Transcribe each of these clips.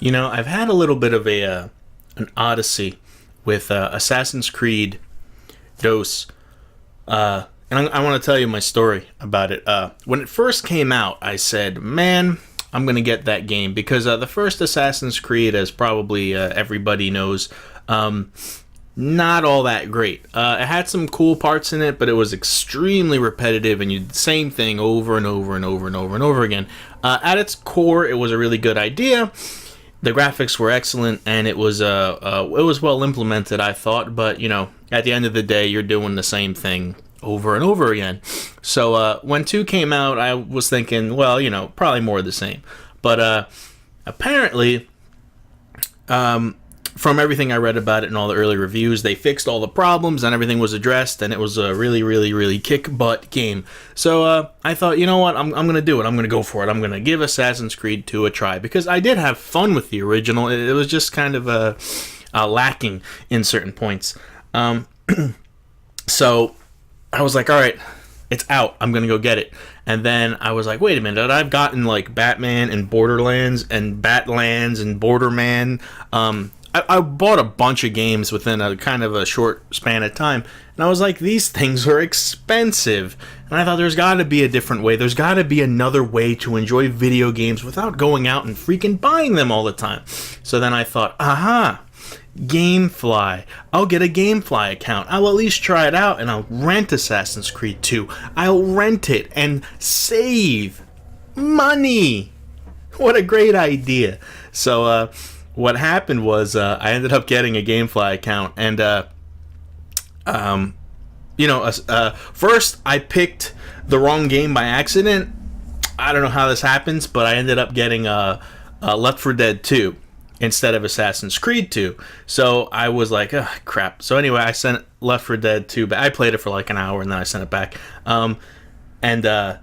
I've had a little bit of an odyssey with Assassin's Creed DOS, and I want to tell you my story about it. When it first came out, I said, "Man, I'm gonna get that game," because the first Assassin's Creed, as probably everybody knows, not all that great. It had some cool parts in it, but it was extremely repetitive, and you did the same thing over and over and over and over and over again. At its core, it was a really good idea. The graphics were excellent, and it was well implemented, I thought. But at the end of the day, you're doing the same thing over and over again. So when 2 came out, I was thinking, well, probably more of the same. But apparently, from everything I read about it and all the early reviews, they fixed all the problems and everything was addressed, and it was a really, really, really kick-butt game. So I thought, you know what, I'm going to do it. I'm going to go for it. I'm going to give Assassin's Creed 2 a try, because I did have fun with the original. It was just kind of lacking in certain points. So I was like, all right, it's out. I'm going to go get it. And then I was like, wait a minute. I've gotten like Batman and Borderlands and Batlands and Borderman. I bought a bunch of games within a kind of a short span of time, and I was like, these things are expensive, and I thought there's got to be a different way. There's got to be another way to enjoy video games without going out and freaking buying them all the time. So then I thought, aha, GameFly. I'll get a GameFly account. I'll at least try it out, and I'll rent Assassin's Creed 2. I'll rent it and save money. What a great idea. So, what happened was I ended up getting a GameFly account, and first I picked the wrong game by accident. I don't know how this happens, but I ended up getting Left 4 Dead 2 instead of Assassin's Creed 2. So I was like, oh, crap. So anyway, I sent Left 4 Dead 2 back. I played it for like an hour, and then I sent it back. And then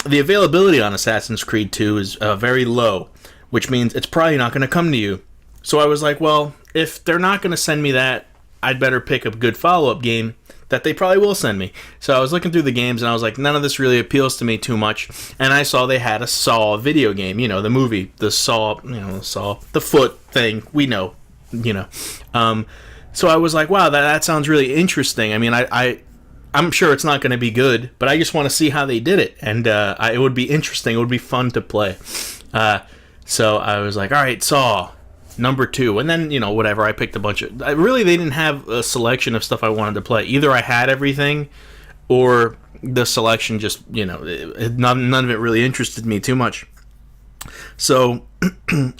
the availability on Assassin's Creed 2 is very low, which means it's probably not going to come to you. So I was like, well, if they're not going to send me that, I'd better pick a good follow-up game that they probably will send me. So I was looking through the games, and I was like, none of this really appeals to me too much. And I saw they had a Saw video game, the movie, the Saw, the foot thing, we know. So I was like, wow, that sounds really interesting. I mean, I'm sure it's not going to be good, but I just want to see how they did it. And it would be interesting. It would be fun to play. So I was like, all right, Saw, number 2. And then, whatever, I picked a bunch of... Really, they didn't have a selection of stuff I wanted to play. Either I had everything, or the selection just, none of it really interested me too much. So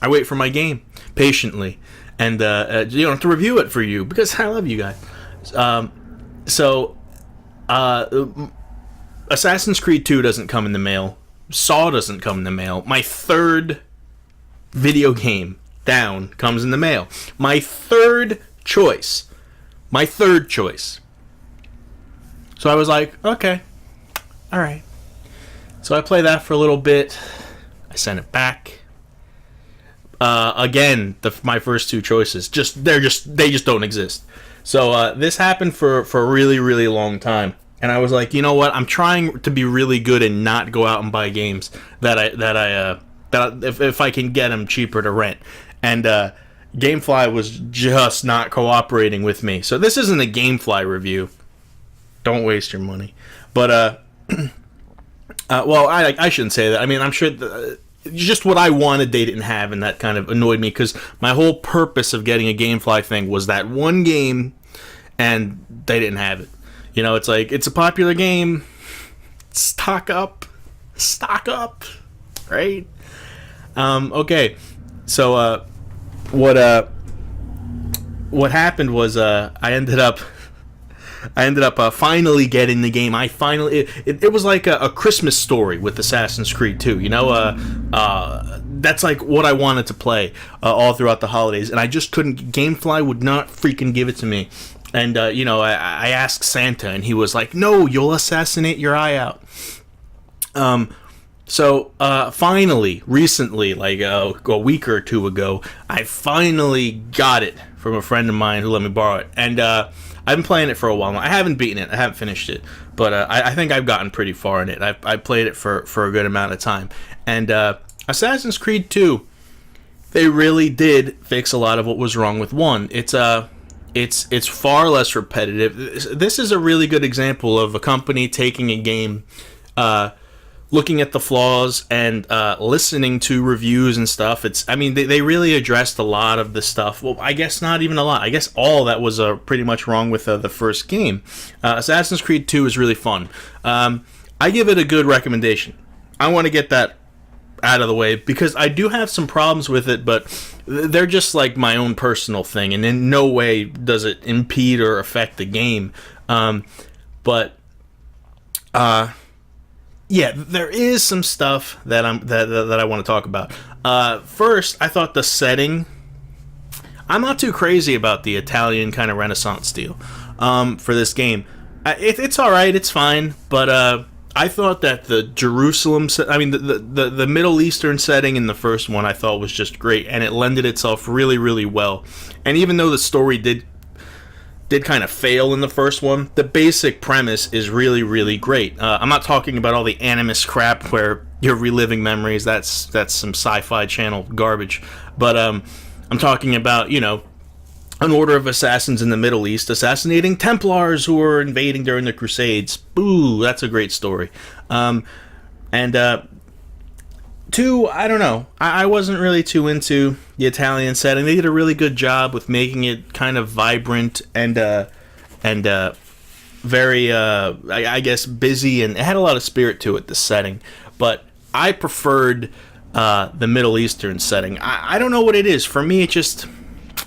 I wait for my game patiently, and, to review it for you, because I love you guys. Assassin's Creed 2 doesn't come in the mail. Saw doesn't come in the mail. My third video game down comes in the mail. My third choice. So I was like, okay, all right. So I play that for a little bit. I sent it back. Again, my first 2 choices they just don't exist. So this happened for a really, really long time. And I was like, you know what? I'm trying to be really good and not go out and buy games that if I can get them cheaper to rent. And GameFly was just not cooperating with me. So this isn't a GameFly review. Don't waste your money. But well, I shouldn't say that. I mean, I'm sure just what I wanted they didn't have, and that kind of annoyed me, because my whole purpose of getting a GameFly thing was that one game, and they didn't have it. It's like, it's a popular game. Stock up, right? Okay. So what happened was I ended up finally getting the game. It was like a Christmas story with Assassin's Creed 2. That's like what I wanted to play all throughout the holidays, and I just couldn't. GameFly would not freaking give it to me. And, I asked Santa, and he was like, no, you'll assassinate your eye out. So finally, recently, like a week or 2 ago, I finally got it from a friend of mine who let me borrow it. And I've been playing it for a while now. I haven't beaten it. I haven't finished it. But I think I've gotten pretty far in it. I played it for a good amount of time. And Assassin's Creed 2, they really did fix a lot of what was wrong with 1. It's far less repetitive. This is a really good example of a company taking a game, looking at the flaws and listening to reviews and stuff. They really addressed a lot of the stuff. Well, I guess not even a lot. I guess all that was pretty much wrong with the first game. Assassin's Creed 2 is really fun. I give it a good recommendation. I want to get that out of the way because I do have some problems with it, but they're just like my own personal thing, and in no way does it impede or affect the game. But yeah, there is some stuff that I want to talk about. First, I thought the setting. I'm not too crazy about the Italian kind of Renaissance style for this game. It's all right, it's fine, but I thought that the Jerusalem, the Middle Eastern setting in the first one, I thought was just great, and it lended itself really, really well. And even though the story did kind of fail in the first one, the basic premise is really, really great. I'm not talking about all the animus crap where you're reliving memories. That's some sci-fi channel garbage. But I'm talking about, an order of assassins in the Middle East assassinating Templars who were invading during the Crusades. Ooh, that's a great story. Two, I don't know. I wasn't really too into the Italian setting. They did a really good job with making it kind of vibrant and very, I guess, busy, and it had a lot of spirit to it, the setting. But I preferred the Middle Eastern setting. I don't know what it is. For me, it just...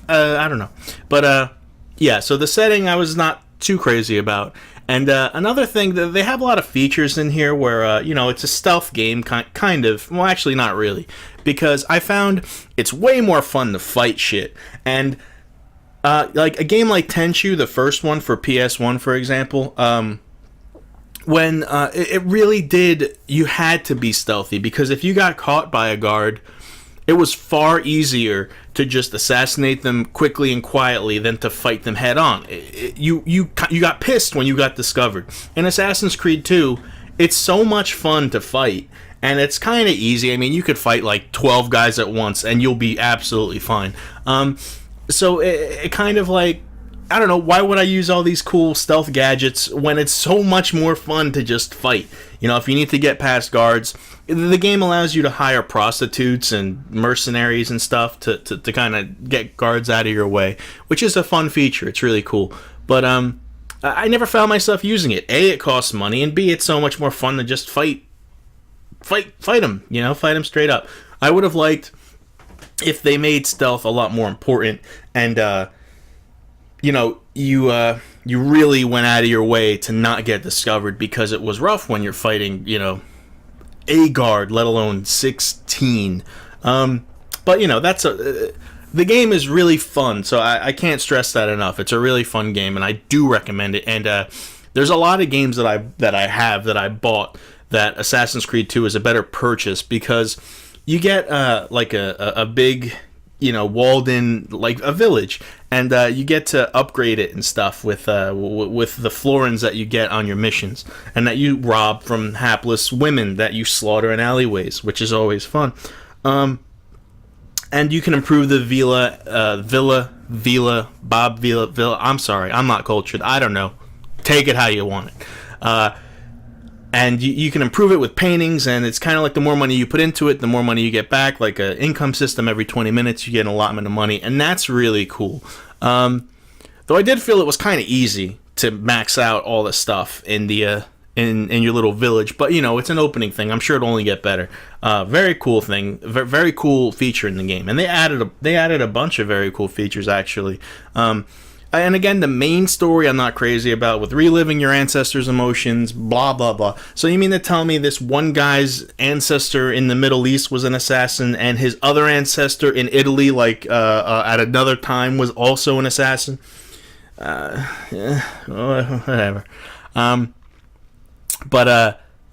I don't know. But, yeah, so the setting I was not too crazy about. And another thing, they have a lot of features in here where, it's a stealth game, kind of. Well, actually, not really. Because I found it's way more fun to fight shit. And, like, a game like Tenchu, the first one for PS1, for example, when it really did, you had to be stealthy. Because if you got caught by a guard, it was far easier to just assassinate them quickly and quietly than to fight them head on. You got pissed when you got discovered. In Assassin's Creed 2, it's so much fun to fight, and it's kind of easy. I mean, you could fight like 12 guys at once, and you'll be absolutely fine. So it kind of like, I don't know, why would I use all these cool stealth gadgets when it's so much more fun to just fight? If you need to get past guards, the game allows you to hire prostitutes and mercenaries and stuff to kind of get guards out of your way, which is a fun feature. It's really cool. But I never found myself using it. A, it costs money, and B, it's so much more fun to just fight them, fight them straight up. I would have liked if they made stealth a lot more important, and you really went out of your way to not get discovered, because it was rough when you're fighting, a guard, let alone 16. But that's the game is really fun, so I can't stress that enough. It's a really fun game, and I do recommend it. And there's a lot of games that I bought that Assassin's Creed 2 is a better purchase, because you get like a big, walled in, like a village, and you get to upgrade it and stuff with the florins that you get on your missions, and that you rob from hapless women that you slaughter in alleyways, which is always fun. And you can improve the villa. I'm sorry, I'm not cultured. I don't know. Take it how you want it. And you can improve it with paintings, and it's kind of like the more money you put into it, the more money you get back, like an income system. Every 20 minutes you get an allotment of money, and that's really cool. Though I did feel it was kind of easy to max out all the stuff in the in your little village, but it's an opening thing. I'm sure it'll only get better. Very cool thing, very cool feature in the game, and they added a bunch of very cool features actually. And again, the main story I'm not crazy about, with reliving your ancestors' emotions, blah, blah, blah. So you mean to tell me this one guy's ancestor in the Middle East was an assassin, and his other ancestor in Italy, at another time, was also an assassin? Yeah, whatever. But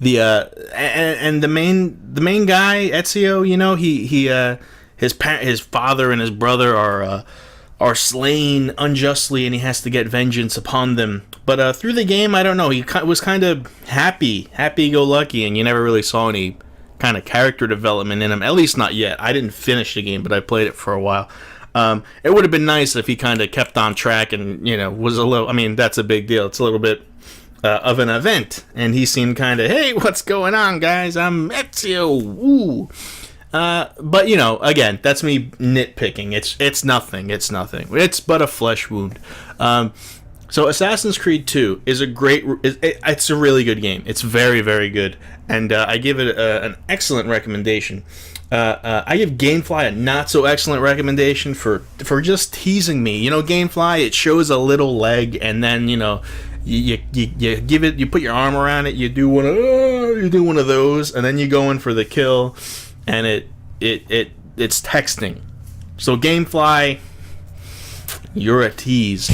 the main guy, Ezio, his father and his brother are slain unjustly, and he has to get vengeance upon them. But through the game, I don't know, he was kind of happy-go-lucky, and you never really saw any kind of character development in him. At least not yet. I didn't finish the game, but I played it for a while. It would have been nice if he kind of kept on track and, was a little... I mean, that's a big deal. It's a little bit of an event. And he seemed kind of, hey, what's going on, guys? I'm Ezio. Woo. But, again, that's me nitpicking. It's nothing. It's nothing. It's but a flesh wound. So Assassin's Creed 2 is it's a really good game. It's very, very good. And I give it an excellent recommendation. I give Gamefly a not so excellent recommendation for just teasing me. Gamefly, it shows a little leg, and then you give it, you put your arm around it, you do one of those, and then you go in for the kill, and it's texting. So Gamefly, you're a tease.